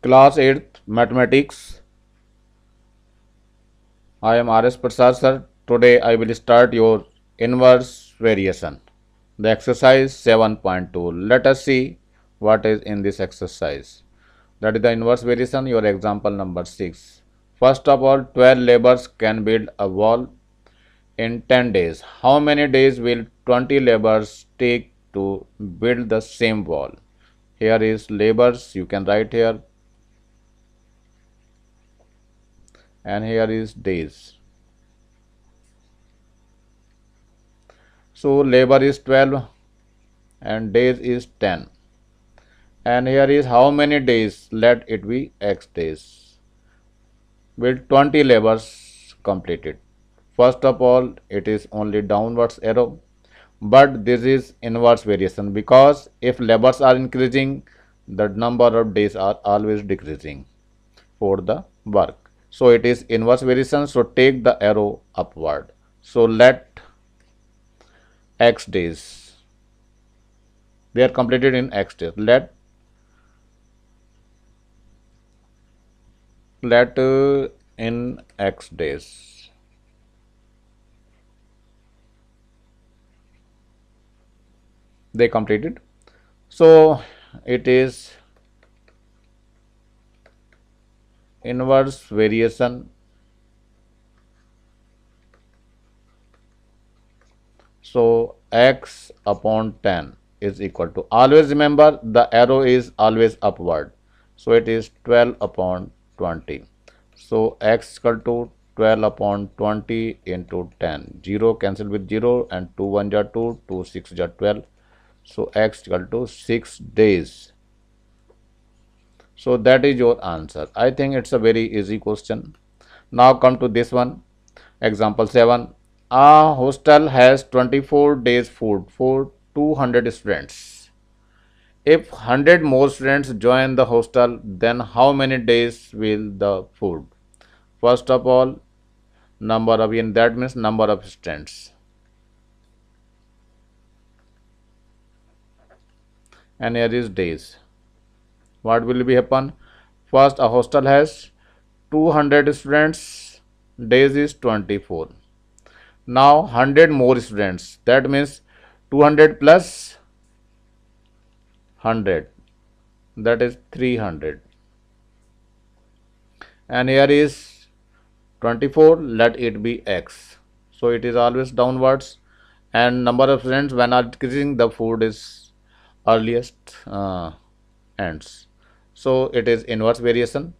Class 8th Mathematics. I am R.S. Prasad sir. Today I will start your inverse variation. The exercise 7.2. Let us see what is in this exercise. That is the inverse variation, your example number 6. First of all, 12 laborers can build a wall in 10 days. How many days will 20 laborers take to build the same wall? Here is labors, you can write here, and here is days. So labor is 12 and days is 10. And here is how many days, let it be x days. With 20 labors completed. First of all, it is only downwards arrow, but this is inverse variation because if labors are increasing, the number of days are always decreasing for the work. So it is inverse variation, so take the arrow upward. So let x days, they are completed in x days. Let in x days. They completed. So it is inverse variation. So x upon 10 is equal to, always remember the arrow is always upward. So it is 12 upon 20. So x equal to 12 upon 20 into 10. 0 cancel with 0 and 2 1 ja 2, 2 6 ja 12. So x equal to 6 days. So that is your answer. I think it's a very easy question. Now come to this one. Example 7. A hostel has 24 days food for 200 students. If 100 more students join the hostel, then how many days will the food? First of all, number of, in that means number of students. And here is days. What will be happen? First, a hostel has 200 students, days is 24. Now 100 more students, that means 200 plus 100, that is 300. And here is 24, let it be x. So it is always downwards, and number of students when are decreasing, the food is earliest ends. So it is inverse variation.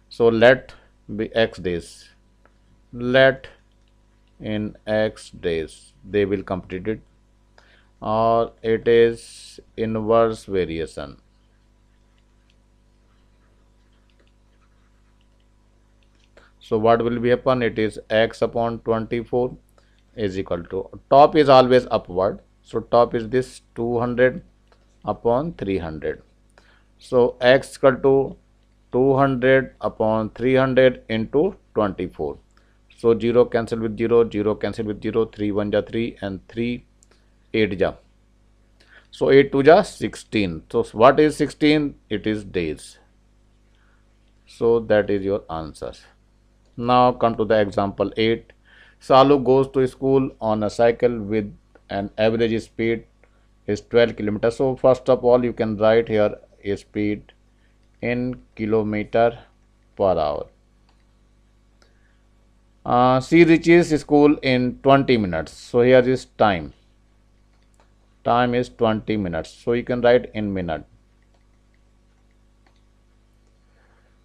So let be x days. Let in x days they will complete it, or it is inverse variation. So what will be happen? It is x upon 24 is equal to, top is always upward, so top is this 200 upon 300. So x equal to 200 upon 300 into 24. So 0 cancel with 0, 0 cancel with 0, 3 1 ja 3 and 3 8 ja. So 8 2 ja 16. So what is 16? It is days. So that is your answer. Now come to the example 8. Salu goes to school on a cycle with an average speed is 12 kilometers. So first of all, you can write here a speed in kilometer per hour. She reaches school in 20 minutes. So here is time. Time is 20 minutes. So you can write in minute.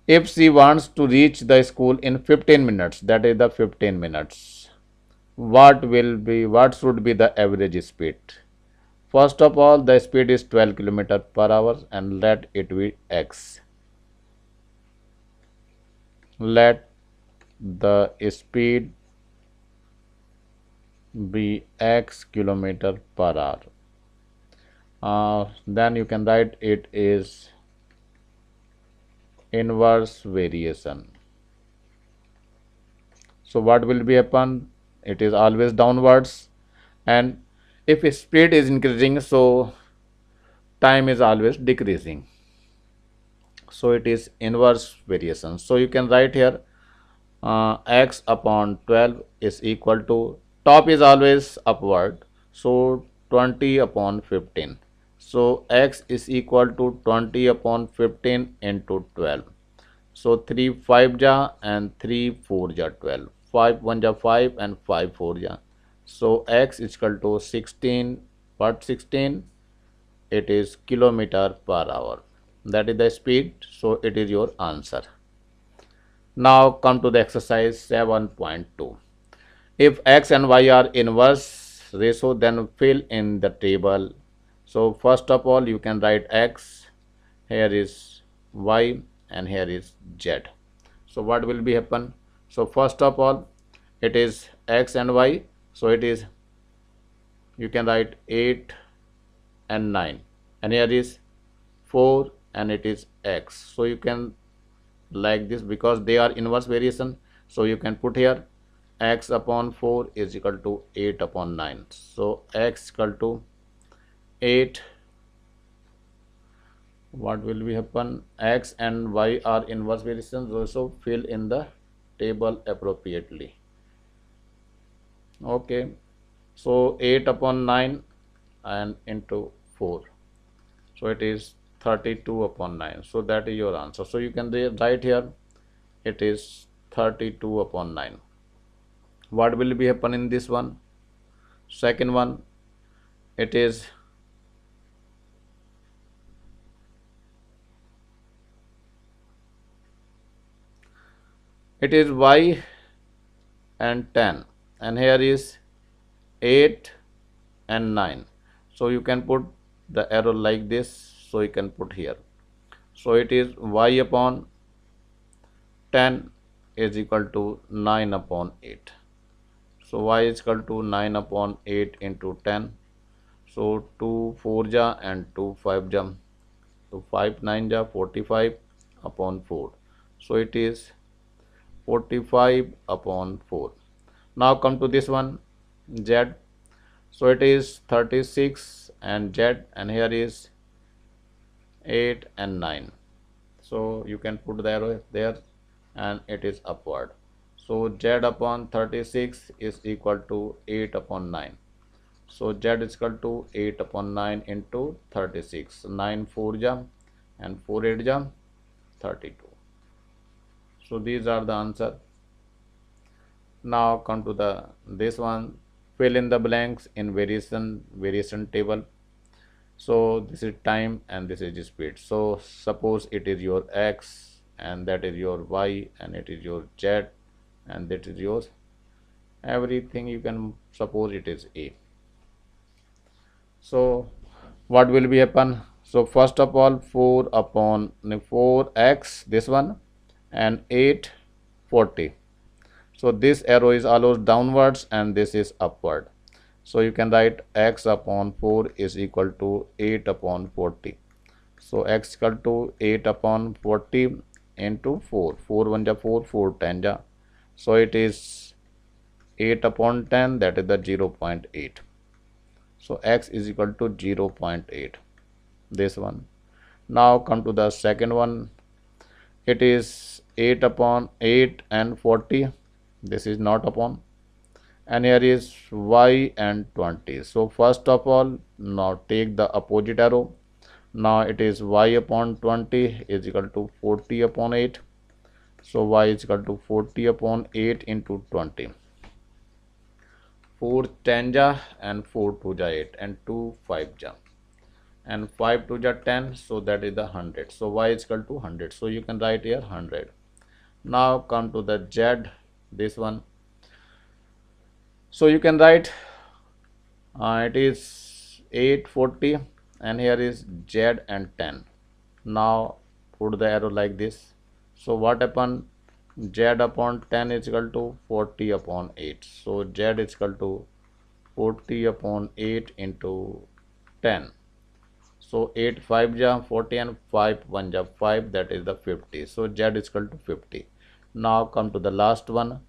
If she wants to reach the school in 15 minutes, that is the 15 minutes. What should be the average speed? First of all, the speed is 12 km per hour and let it be x. Let the speed be x kilometer per hour. Then you can write it is inverse variation. So what will be happen? It is always downwards, and if speed is increasing, so time is always decreasing. so it is inverse variation. So you can write here x upon 12 is equal to, top is always upward, so 20 upon 15. So x is equal to 20 upon 15 into 12. So 3 5 ja and 3 4 ja 12, 5 1 ja 5 and 5 4 ja. So x is equal to 16, what 16, it is kilometer per hour, that is the speed. So it is your answer. Now come to the exercise 7.2. If x and y are inverse ratio, then fill in the table. So first of all, you can write x, here is y, and here is z. So what will be happen? So first of all, it is x and y. So it is, you can write 8 and 9, and here is 4 and it is x. So you can like this because they are inverse variation. So you can put here x upon 4 is equal to 8 upon 9. So x equal to 8. What will be happen? X and y are inverse variations, also fill in the table appropriately. Okay, so 8 upon 9 and into 4, so it is 32 upon 9. So that is your answer. So you can write here, it is 32 upon 9. What will be happen in this one? Second one, it is y and 10, and here is 8 and 9. So you can put the arrow like this. So you can put here. So it is y upon 10 is equal to 9 upon 8. So y is equal to 9 upon 8 into 10. So 2 4 ja and 2 5 ja. So 5 9 ja 45 upon 4. So it is 45 upon 4. Now come to this one, z. So it is 36 and z, and here is 8 and 9. So you can put the arrow there and it is upward. So z upon 36 is equal to 8 upon 9. So z is equal to 8 upon 9 into 36. 9 4 ja and 4 8 ja 32. So these are the answer. Now come to the this one, fill in the blanks in variation table. So this is time and this is speed. So suppose it is your x and that is your y and it is your z and that is yours everything, you can suppose it is a. So what will be happen? So first of all, 4 upon 4x, this one, and 8 40. So this arrow is always downwards and this is upward. So you can write x upon 4 is equal to 8 upon 40. So x equal to 8 upon 40 into 4. 4 1 ja 4, 4 10 ja. So it is 8 upon 10, that is the 0.8. So x is equal to 0.8. This one. Now come to the second one. It is 8 upon 8 and 40. This is not upon. And here is y and 20. So first of all, now take the opposite arrow. Now it is y upon 20 is equal to 40 upon 8. So y is equal to 40 upon 8 into 20. 4 10 ja and 4 2 ja 8 and 2 5 ja and 5 2 ja 10. So that is the 100. So y is equal to 100. So you can write here 100. Now come to the z, this one. So you can write it is 840 and here is z and 10. Now put the arrow like this. So what happened? Z upon 10 is equal to 40 upon 8. So z is equal to 40 upon 8 into 10. So 8 5 ja 40 and 5 1 ja 5, that is the 50. So z is equal to 50. Now come to the last one.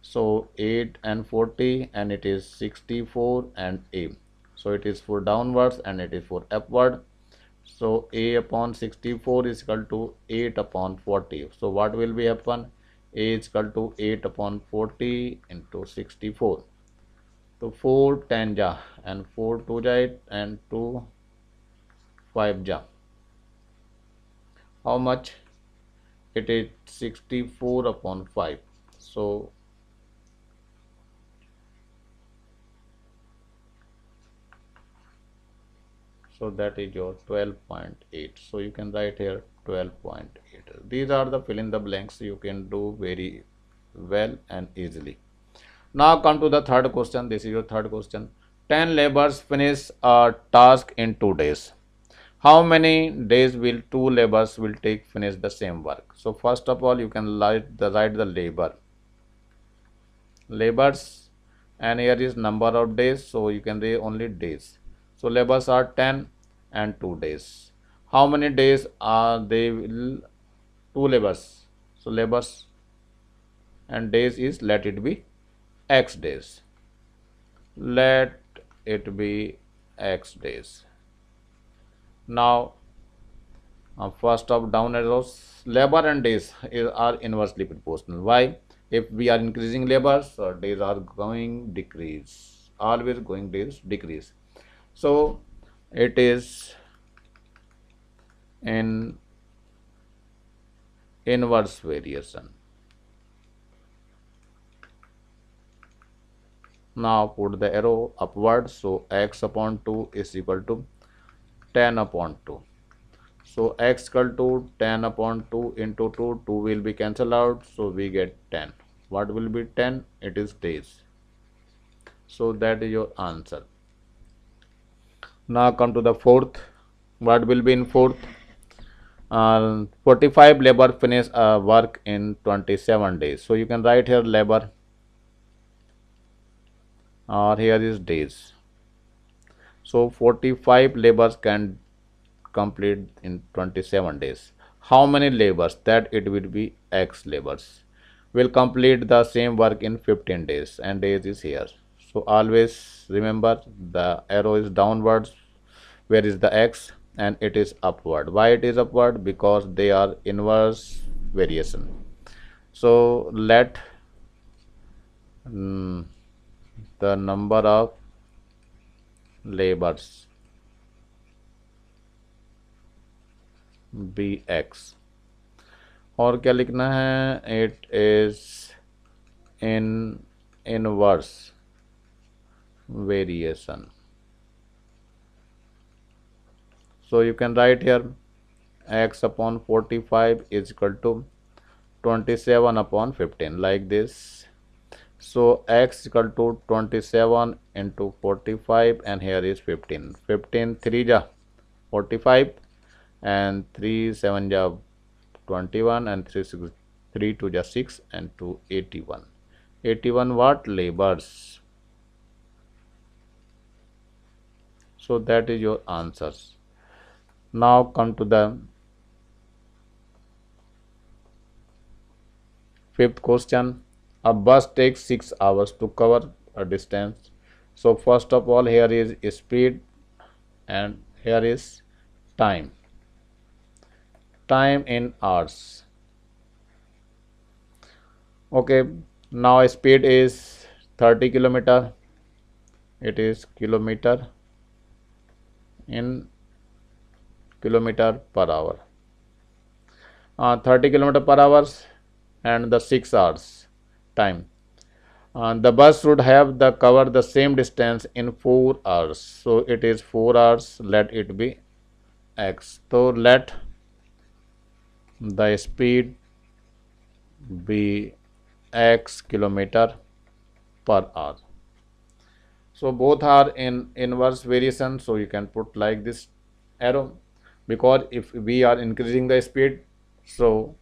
So 8 and 40 and it is 64 and a. So it is for downwards and it is for upward. So a upon 64 is equal to 8 upon 40. So what will be happen? A is equal to 8 upon 40 into 64. So 4 10 ja and 4 2 ja 8 and 2 5 ja. How much? It is 64 upon 5. So that is your 12.8. So you can write here 12.8. These are the fill in the blanks you can do very well and easily. Now come to the third question. This is your third question. 10 laborers finish a task in 2 days. How many days will 2 laborers will take finish the same work? So first of all you can write the labors, and here is number of days, so you can write only days. So labors are 10 and 2 days. How many days are they will 2 labors? So labors and days is, let it be x days. Let it be x days. Now first of down arrows, labor and days are inversely proportional. Why? If we are increasing labors, days are going decrease, always going days decrease. So it is in inverse variation. Now put the arrow upward, so x upon 2 is equal to 10 upon 2. So x equal to 10 upon 2 into 2, 2 will be cancelled out, so we get 10. What will be 10? It is days. So that is your answer. Now come to the fourth. What will be in fourth? 45 labor finish work in 27 days. So you can write here labor, or here is days. So 45 labors can complete in 27 days. How many labors? That it will be x labors will complete the same work in 15 days, and days is here. So always remember the arrow is downwards, where is the x, and it is upward. Why it is upward? Because they are inverse variation. So let the number of labors be x. और क्या लिखना है? It is in inverse variation. So you can write here x upon 45 is equal to 27 upon 15, like this. So x equal to 27 into 45, and here is 15. 15 3 ja 45, and 3 7 ja 21, and 3 2 ja 6, and 2 81. 81 what? Labors. So that is your answers. Now come to the fifth question. A bus takes 6 hours to cover a distance. So first of all here is speed, and here is time. Time in hours. Okay, now speed is 30 kilometer. It is kilometer in kilometer per hour. 30 kilometer per hours, and the 6 hours time. The bus should have the cover the same distance in 4 hours. So it is 4 hours. Let it be x. So let the speed be x kilometer per hour. So both are in inverse variation. So you can put like this arrow, because if we are increasing the speed, so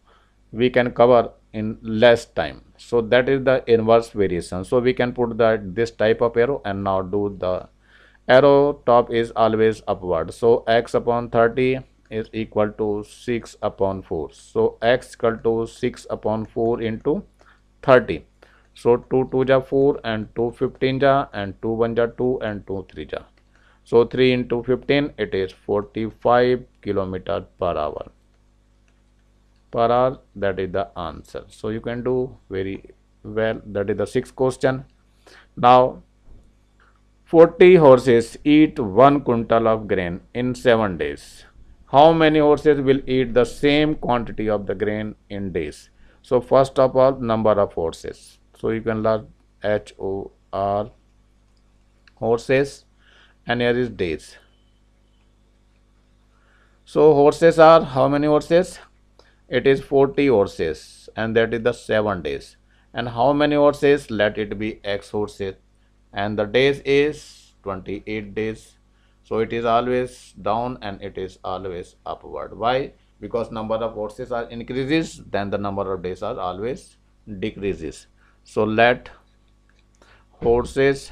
we can cover in less time. So that is the inverse variation. So we can put this type of arrow, and now do the arrow top is always upward. So x upon 30 is equal to 6 upon 4. So x equal to 6 upon 4 into 30. So 2 2 ja 4, and 2 15 ja, and 2 1 ja 2, and 2 3 ja. So 3 into 15, it is 45 kilometer per hour. Per hour, that is the answer. So you can do very well. That is the sixth question. Now 40 horses eat 1 quintal of grain in 7 days. How many horses will eat the same quantity of the grain in days? So first of all, number of horses. So you can learn HOR, horses, and here is days. So horses are how many horses? It is 40 horses, and that is the 7 days. And how many horses? Let it be X horses, and the days is 28 days. So it is always down and it is always upward. Why? Because number of horses are increases, then the number of days are always decreases. So let horses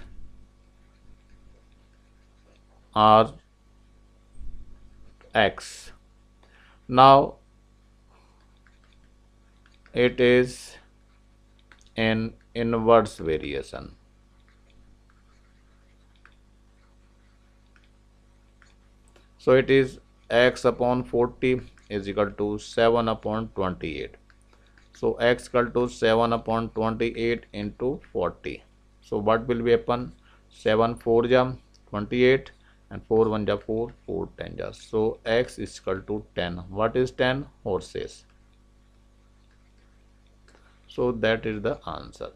are X. Now it is in inverse variation. So it is x upon 40 is equal to 7 upon 28. So x equal to 7 upon 28 into 40. So what will be happen? 7 4 ja 28 and 4 1 ja 4, 4 10 ja. So x is equal to 10. What is 10? Horses. So that is the answer.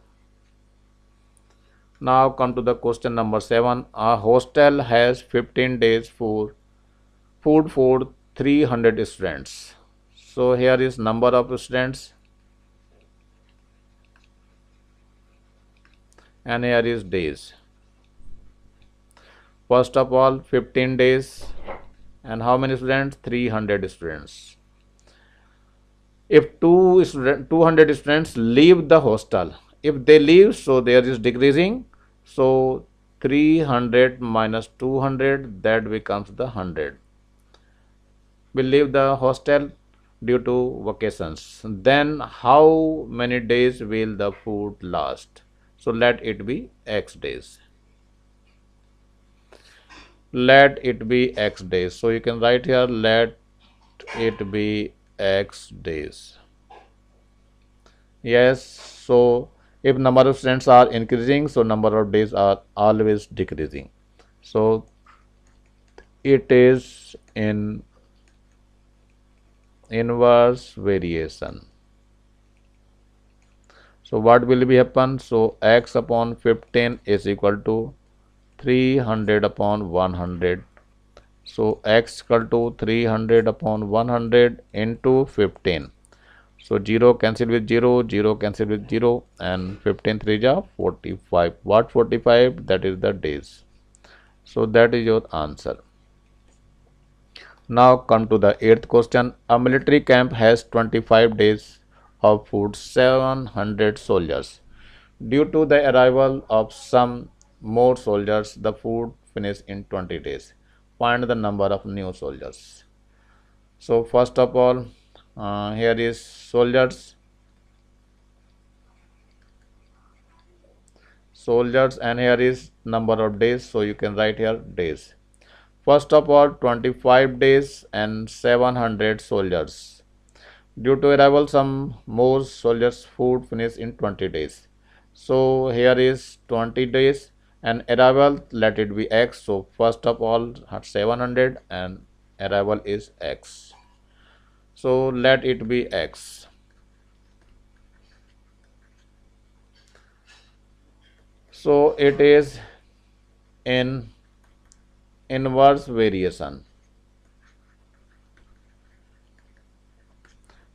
Now come to the question number 7. A hostel has 15 days for food for 300 students. So here is number of students and here is days. First of all, 15 days and how many students? 300 students. If 200 students leave the hostel, if they leave, so there is decreasing. So 300 minus 200, that becomes the 100. Will leave the hostel due to vacations. Then how many days will the food last? So let it be X days. Let it be X days. So you can write here, let it be X days. Yes, so if number of students are increasing, so number of days are always decreasing. So it is in inverse variation. So what will be happen? So x upon 15 is equal to 300 upon 100. So x equal to 300 upon 100 into 15. So 0 cancel with 0, 0 cancel with 0, and 15 3 ja 45. What 45? That is the days. So that is your answer. Now come to the eighth question. A military camp has 25 days of food, 700 soldiers. Due to the arrival of some more soldiers, the food finished in 20 days. Find the number of new soldiers. So first of all, here is soldiers, and here is number of days. So you can write here days. First of all, 25 days and 700 soldiers. Due to arrival, some more soldiers' food finished in 20 days. So here is 20 days and arrival, let it be X. So first of all, 700 and arrival is X. So let it be X. So it is in inverse variation.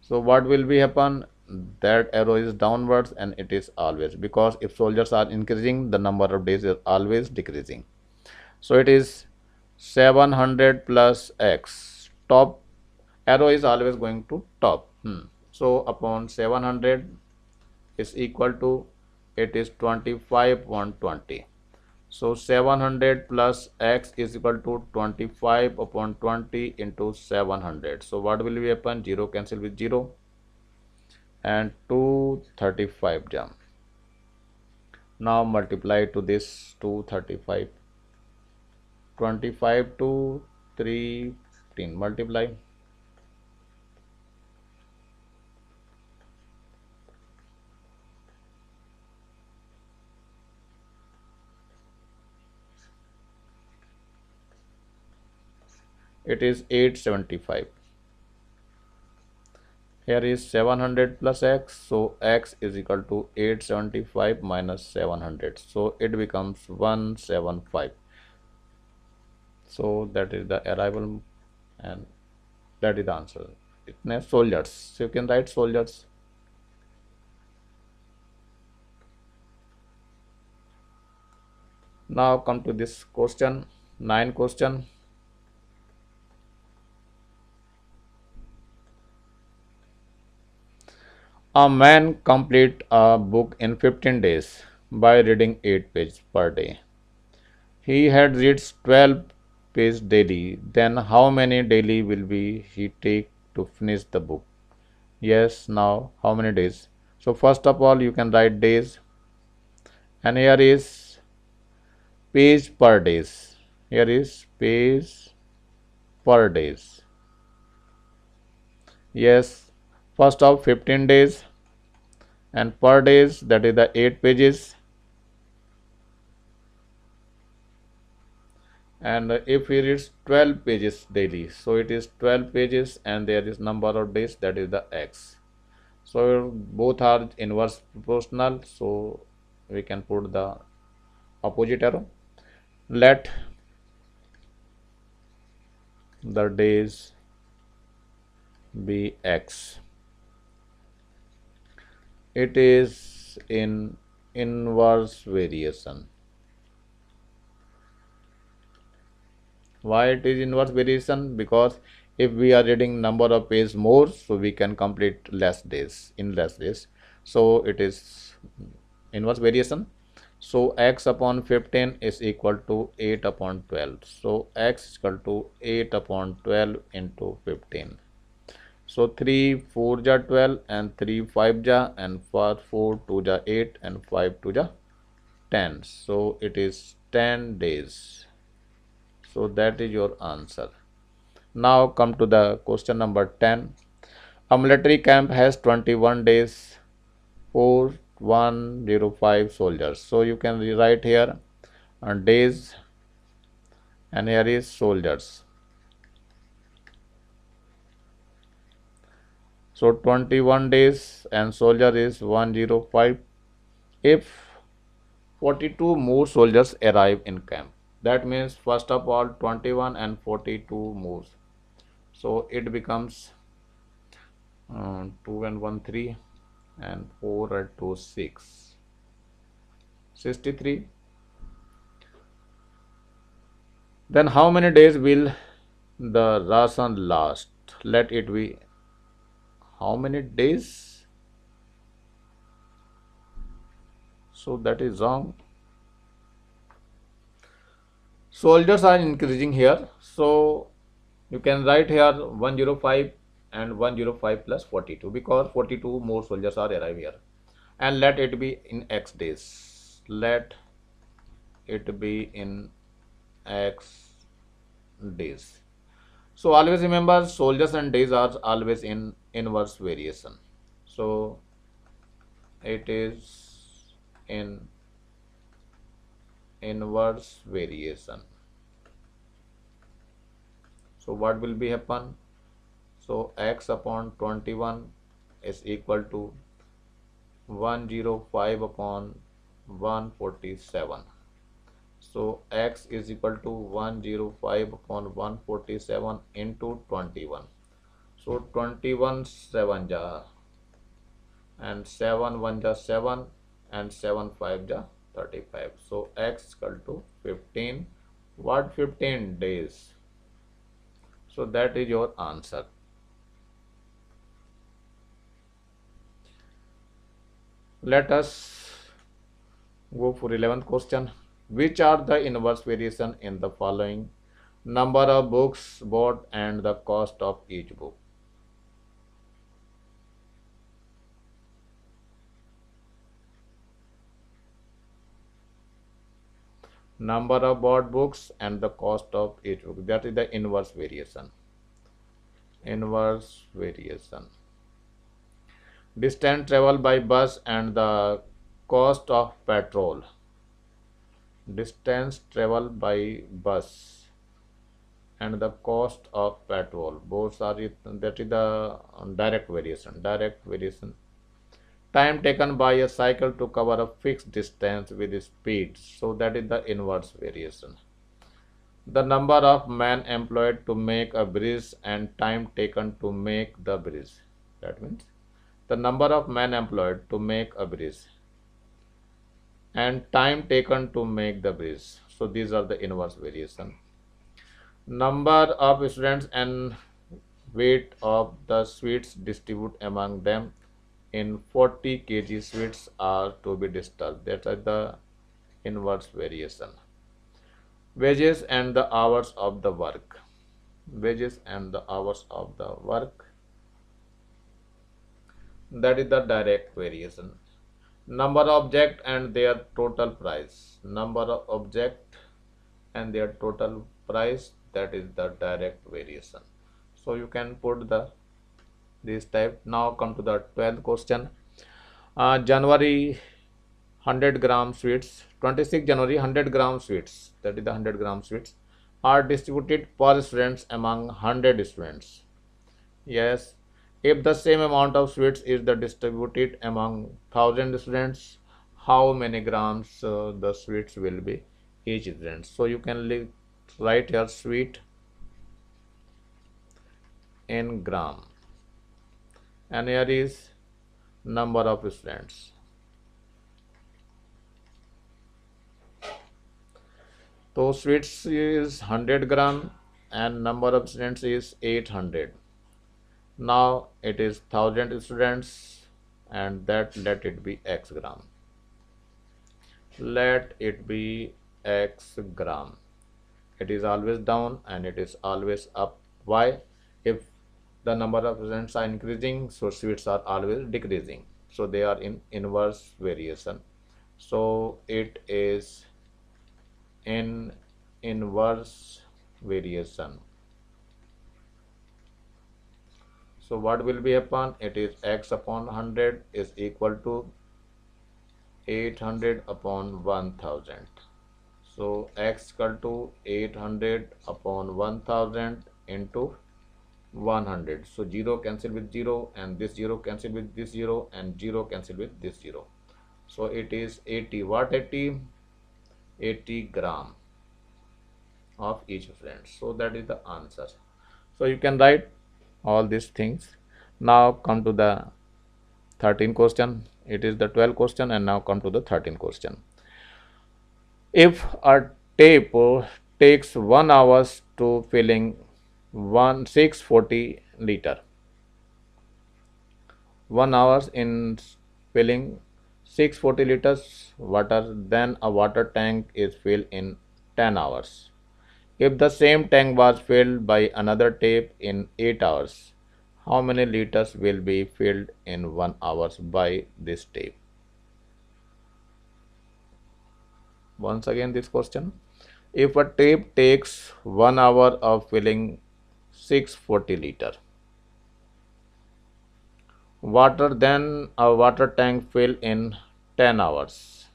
So what will be happen? That arrow is downwards and it is always, because if soldiers are increasing, the number of days is always decreasing. So it is 700 plus X. Top arrow is always going to top. So upon 700 is equal to, it is 25 on 20. So 700 plus X is equal to 25 upon 20 into 700. So what will be happen? 0 cancel with 0 and 235 jump. Now multiply to this 235. 25 to 315 multiply. It is 875. Here is 700 plus x, so x is equal to 875 minus 700, so it becomes 175. So that is the arrival and that is the answer. Itne soldiers, so you can write soldiers. Now come to this question, 9 question. A man complete a book in 15 days by reading 8 pages per day. He had read 12 pages daily. Then how many daily will be he take to finish the book? Yes, now how many days? So first of all you can write days, and here is page per days. Here is page per days. Yes, first of 15 days and per days, that is the 8 pages. And if he reads 12 pages daily, so it is 12 pages and there is number of days, that is the x. So both are inverse proportional, so we can put the opposite arrow. Let the days be x. It is in inverse variation. Why it is inverse variation? Because if we are reading number of pages more, so we can complete less days in less days. So it is inverse variation. So x upon 15 is equal to 8 upon 12. So x is equal to 8 upon 12 into 15. So 3 4 ja 12 and 3 5 ja, and 4 2 ja 8 and 5 2 ja 10. So it is 10 days. So that is your answer. Now come to the question number 10. A military camp has 21 days for 105 soldiers. So you can rewrite here days, and here is soldiers. So 21 days and soldier is 105. If 42 more soldiers arrive in camp, that means first of all 21 and 42 moves. So it becomes 2 and 1 3 and 4 and 2 6, 63. Then how many days will the ration last? Let it be how many days? So that is wrong. Soldiers are increasing here, so you can write here 105 and 105 plus 42, because 42 more soldiers are arrive here, and let it be in x days. Let it be in x days. So always remember, soldiers and days are always in inverse variation. So it is in inverse variation. So what will be happen? So x upon 21 is equal to 105 upon 147. So x is equal to 105 upon 147 into 21. So 21 7 ja, and 7 1 ja 7, and 7 5 ja 35. So x is equal to 15. What 15 days? So that is your answer. Let us go for 11th question. Which are the inverse variation in the following? Number of books bought and the cost of each book. number of bought books and the cost of each book. That is the inverse variation. Inverse variation. Distance traveled by bus and the cost of petrol. Distance traveled by bus and the cost of petrol. Both are that is the direct variation. Direct variation. Time taken by a cycle to cover a fixed distance with speed. So that is the inverse variation. The number of men employed to make a bridge and time taken to make the bridge. That means the number of men employed to make a bridge and time taken to make the bridge. So these are the inverse variation. Number of students and weight of the sweets distribute among them in 40 kg sweets are to be disturbed. That is the inverse variation. Wages and the hours of the work. Wages and the hours of the work. That is the direct variation. Number of object and their total price. Number of object and their total price. That is the direct variation. So you can put this type. Now come to the 12th question. January 100 gram sweets. 26 January 100 gram sweets. That is the 100 gram sweets are distributed per students among 100 students. Yes. If the same amount of sweets is distributed among 1000 students, how many grams the sweets will be each student? So you can write here sweet in gram, and here is number of students. So sweets is 100 gram and number of students is 800. Now it is 1000 students and that let it be x gram. Let it be x gram. It is always down and it is always up. Why? If the number of students are increasing, so sweets are always decreasing. So they are in inverse variation. So it is in inverse variation. So what will be happen? It is x upon 100 is equal to 800 upon 1000. So x equal to 800 upon 1000 into 100. So 0 cancel with 0 and this 0 cancel with this 0 and 0 cancel with this 0. So it is 80. What 80? 80 gram of each friend. So that is the answer. So you can write all these things. Now come to the 13th question. It is the 12th question and now come to the 13th question. If a tape takes 1 hour to filling 640 liter, 1 hour in filling 640 liters water, then a water tank is filled in 10 hours. If the same tank was filled by another tape in 8 hours, how many liters will be filled in 1 hour by this tape? Once again this question. If a tape takes 1 hour of filling 640 liter water, then a water tank fill in 10 hours.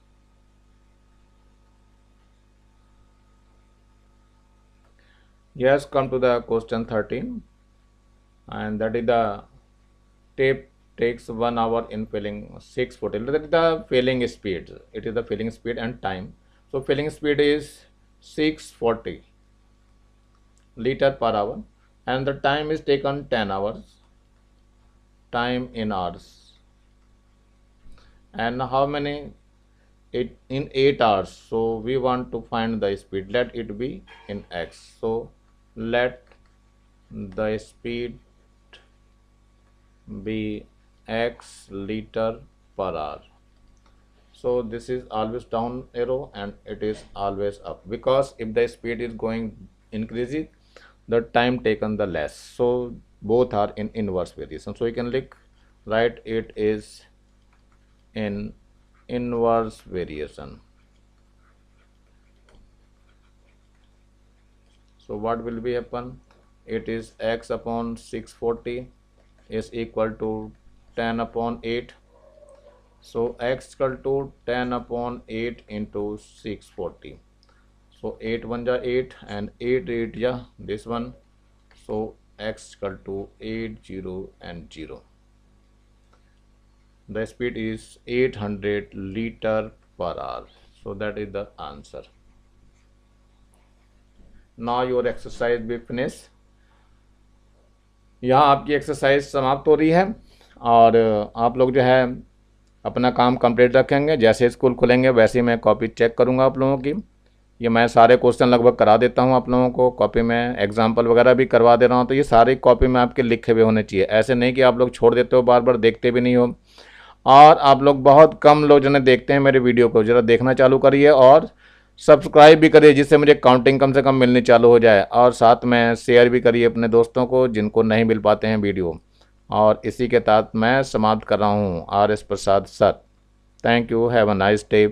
Yes, come to the question 13, and that is the tape takes 1 hour in filling 640. That is the filling speed. It is the filling speed and time. So filling speed is 640 liter per hour and the time is taken 10 hours. Time in hours. And how many? It in 8 hours. So we want to find the speed. Let it be in x. So let the speed be x liter per hour. So this is always down arrow and it is always up, because if the speed is going increasing, the time taken the less. So both are in inverse variation. So you can write it is in inverse variation. So what will be happen? It is x upon 640 is equal to 10 upon 8. So x equal to 10 upon 8 into 640. So 8 1 ja 8 and 8 8 ja this one. So x equal to 8 0 and 0. The speed is 800 liter per hour. So that is the answer. Now your exercise be finished. यहाँ आपकी exercise समाप्त हो रही है और आप लोग जो है अपना काम कंप्लीट रखेंगे। जैसे स्कूल खुलेंगे वैसे ही मैं कॉपी चेक करूँगा आप लोगों की। ये मैं सारे क्वेश्चन लगभग करा देता हूँ आप लोगों को, कॉपी में एग्जाम्पल वगैरह भी करवा दे रहा हूँ। तो ये सारी कॉपी में आपके लिखे हुए होने चाहिए, ऐसे नहीं कि आप लोग छोड़ देते हो, बार बार देखते भी नहीं हो। और आप लोग बहुत कम लोग जो देखते हैं मेरे वीडियो को, ज़रा देखना चालू करिए और सब्सक्राइब भी करिए, जिससे मुझे काउंटिंग कम से कम मिलनी चालू हो जाए। और साथ में शेयर भी करिए अपने दोस्तों को जिनको नहीं मिल पाते हैं वीडियो। और इसी के साथ मैं समाप्त कर रहा हूँ। RS Prasad sir. Thank you, have a nice day.